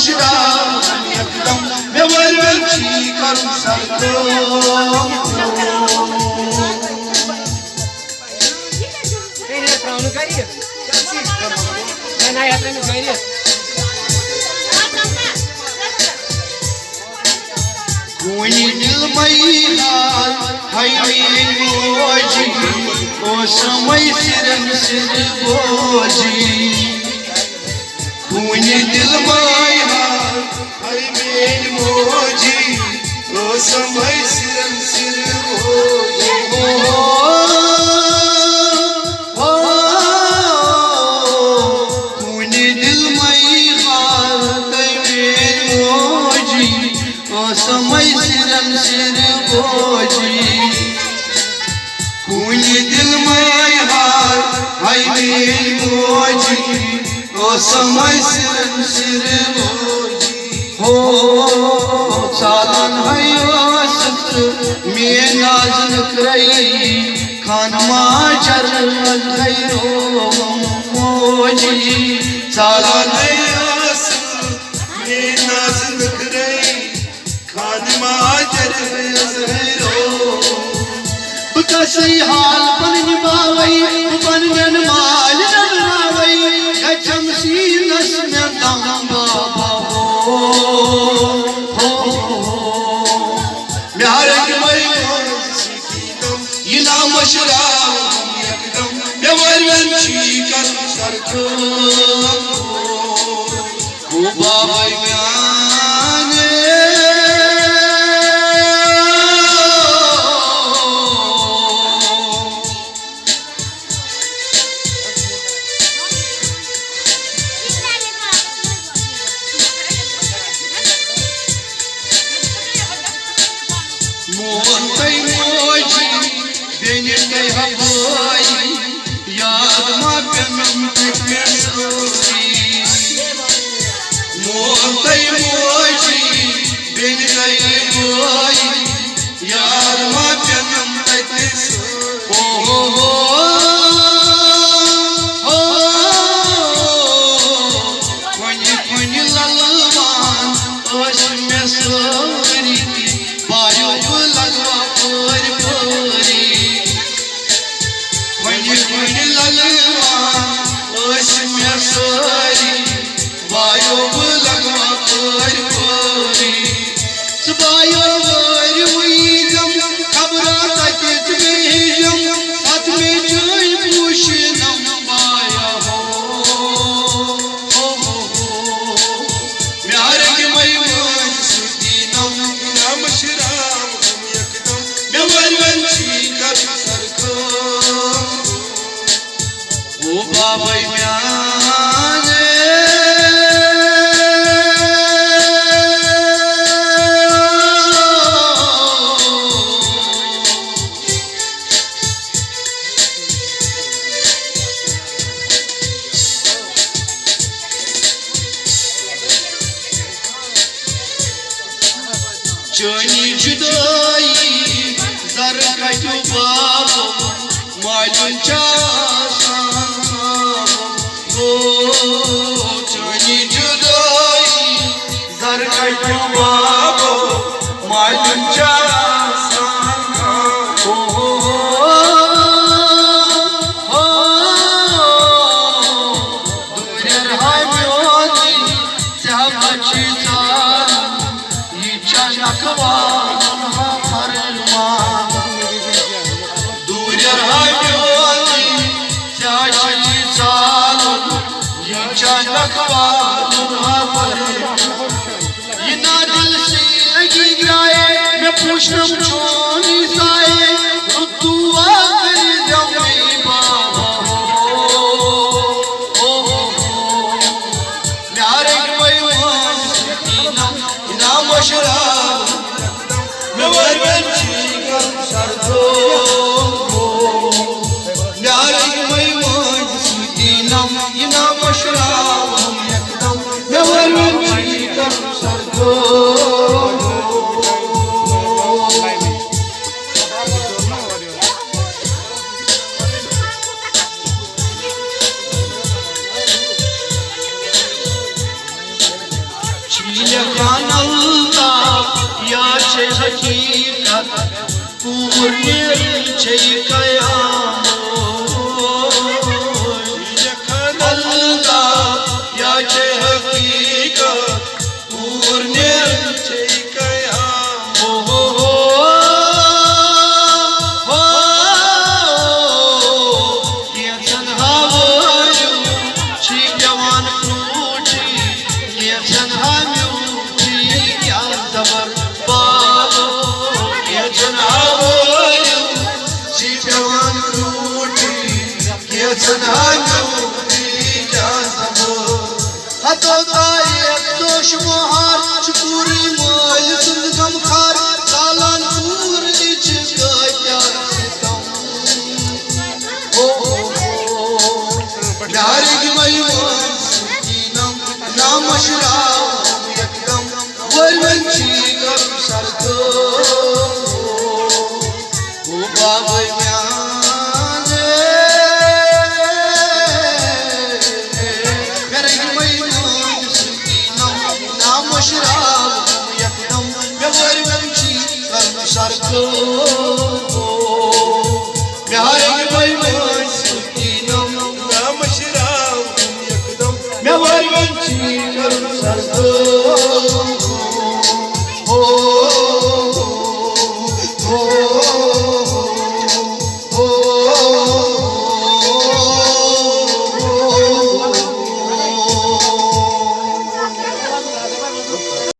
मशराब एकदम मैं वरची करूं सरको कोई दिल मई हाय मोजी ओ समय सिरन सिर बोजी कोई दिल मई हाय मोजी ओ समय सिरन सिर बोजी समय सिरन सिर बोजी कुनी दिल में हाय मेरी मोजी ओ समय सिरन सिर बोजी हो चालन है सत्र में नाजन करई खान माचर खैरो मोजी चालन है सत्र में नाजन करई बकसी हाल पन निभावई पन माल नवावई गचम सीनस में दम बाबा हो प्यारे के मई इना मशराब एकदम मैं वरची कर सरको को बाबा Johnny Juday, Zarakato Babo, Malun Chasan, oh, Johnny Juday, Zarakato Babo, Malun Chasan, Durer Hamyoni, Sahabachi Nakwan Harman Durer Hamyoni Sahabachi Yicha Nakwan Harman Yina dil se lagi graye मैं पूछना छोनी साए रुतुआ कर जाऊंगी बाबा हो प्यारे मयून इना मशराब मैं वरची कर सरदो प्यारे मयून इना मशराब एकदम मैं वरची कर सरदो हकीकत कूर छे कयामो अल्लाह या छे हकीकत कूर छे कयामो ये संहावयो छी जवान क्रूठी ये संहाव्यो छी क्या जबर बाबो ये संहावयो छी जवान क्रूठी ये संहाव्यो छी क्या जबर हतो ताई दोष मोहार चुरी मोल सुन गमखार कालान पूर इच गया सितम ओ डारिग मयून सुकीनम नाम अशराव एकदम वरवंची गम सरदो ओ बाबा